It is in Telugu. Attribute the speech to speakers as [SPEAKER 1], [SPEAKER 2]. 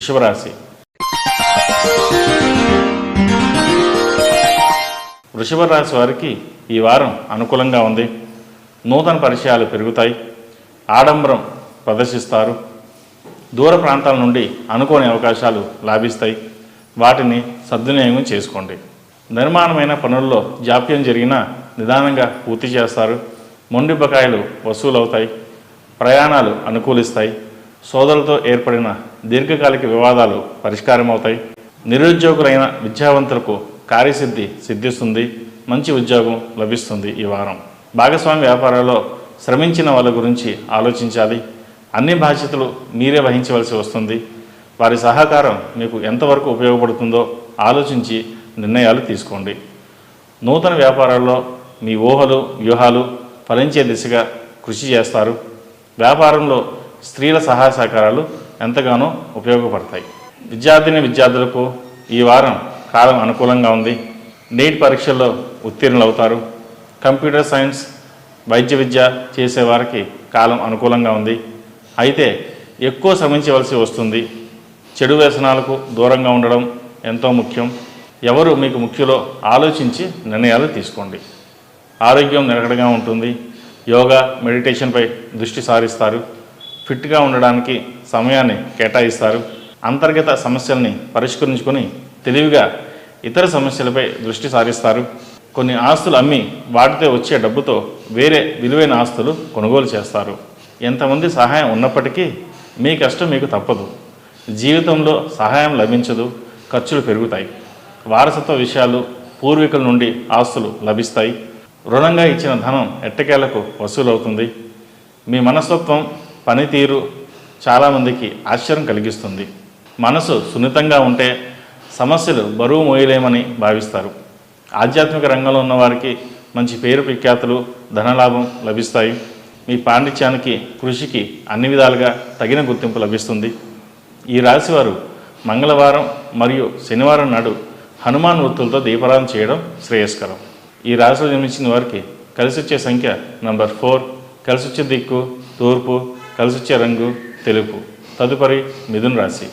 [SPEAKER 1] వృషభ రాశి. వృషభ రాశి వారికి ఈ వారం అనుకూలంగా ఉంది. నూతన పరిచయాలు పెరుగుతాయి. ఆడంబరం ప్రదర్శిస్తారు. దూర ప్రాంతాల నుండి అనుకోని అవకాశాలు లాభిస్తాయి. వాటిని సద్వినియోగం చేసుకోండి. నిర్మాణమైన పనుల్లో జాప్యం జరిగినా నిదానంగా పూర్తి చేస్తారు. మొండి బకాయిలు వసూలవుతాయి. ప్రయాణాలు అనుకూలిస్తాయి. సోదరులతో ఏర్పడిన దీర్ఘకాలిక వివాదాలు పరిష్కారమవుతాయి. నిరుద్యోగులైన విద్యావంతులకు కార్యసిద్ధి సిద్ధిస్తుంది. మంచి ఉద్యోగం లభిస్తుంది. ఈ వారం భాగస్వామి వ్యాపారాల్లో శ్రమించిన వాళ్ళ గురించి ఆలోచించాలి. అన్ని బాధ్యతలు మీరే వహించవలసి వస్తుంది. వారి సహకారం మీకు ఎంతవరకు ఉపయోగపడుతుందో ఆలోచించి నిర్ణయాలు తీసుకోండి. నూతన వ్యాపారాల్లో మీ ఊహలు వ్యూహాలు ఫలించే దిశగా కృషి చేస్తారు. వ్యాపారంలో స్త్రీల సహాయ సహకారాలు ఎంతగానో ఉపయోగపడతాయి. విద్యార్థులకు ఈ వారం కాలం అనుకూలంగా ఉంది. నీట్ పరీక్షల్లో ఉత్తీర్ణులవుతారు. కంప్యూటర్ సైన్స్, వైద్య విద్య చేసేవారికి కాలం అనుకూలంగా ఉంది. అయితే ఎక్కువ శ్రమించవలసి వస్తుంది. చెడు వ్యసనాలకు దూరంగా ఉండడం ఎంతో ముఖ్యం. ఎవరు మీకు ముఖ్యలో ఆలోచించి నిర్ణయాలు తీసుకోండి. ఆరోగ్యం నిలకడగా ఉంటుంది. యోగా, మెడిటేషన్పై దృష్టి సారిస్తారు. ఫిట్గా ఉండడానికి సమయాన్ని కేటాయిస్తారు. అంతర్గత సమస్యల్ని పరిష్కరించుకొని తెలివిగా ఇతర సమస్యలపై దృష్టి సారిస్తారు. కొన్ని ఆస్తులు అమ్మి వాటితో వచ్చే డబ్బుతో వేరే విలువైన ఆస్తులు కొనుగోలు చేస్తారు. ఎంతమంది సహాయం ఉన్నప్పటికీ మీ కష్టం మీకు తప్పదు. జీవితంలో సహాయం లభించదు. ఖర్చులు పెరుగుతాయి. వారసత్వ విషయాలు, పూర్వీకుల నుండి ఆస్తులు లభిస్తాయి. రుణంగా ఇచ్చిన ధనం ఎట్టకేలకు వసూలవుతుంది. మీ మనస్తత్వం, పనితీరు చాలామందికి ఆశ్చర్యం కలిగిస్తుంది. మనసు సున్నితంగా ఉంటే సమస్యలు బరువు మోయలేమని భావిస్తారు. ఆధ్యాత్మిక రంగంలో ఉన్నవారికి మంచి పేరు ప్రఖ్యాతులు, ధనలాభం లభిస్తాయి. మీ పాండిత్యానికి, కృషికి అన్ని విధాలుగా తగిన గుర్తింపు లభిస్తుంది. ఈ రాశివారు మంగళవారం మరియు శనివారం నాడు హనుమాన్ వృత్తులతో దీపారాధన చేయడం శ్రేయస్కరం. ఈ రాశిలో జన్మించిన వారికి కలిసొచ్చే సంఖ్య నంబర్ 4, కలిసొచ్చే దిక్కు తూర్పు, కలిసొచ్చే రంగు తెలుపు. తదుపరి మిథున రాశి.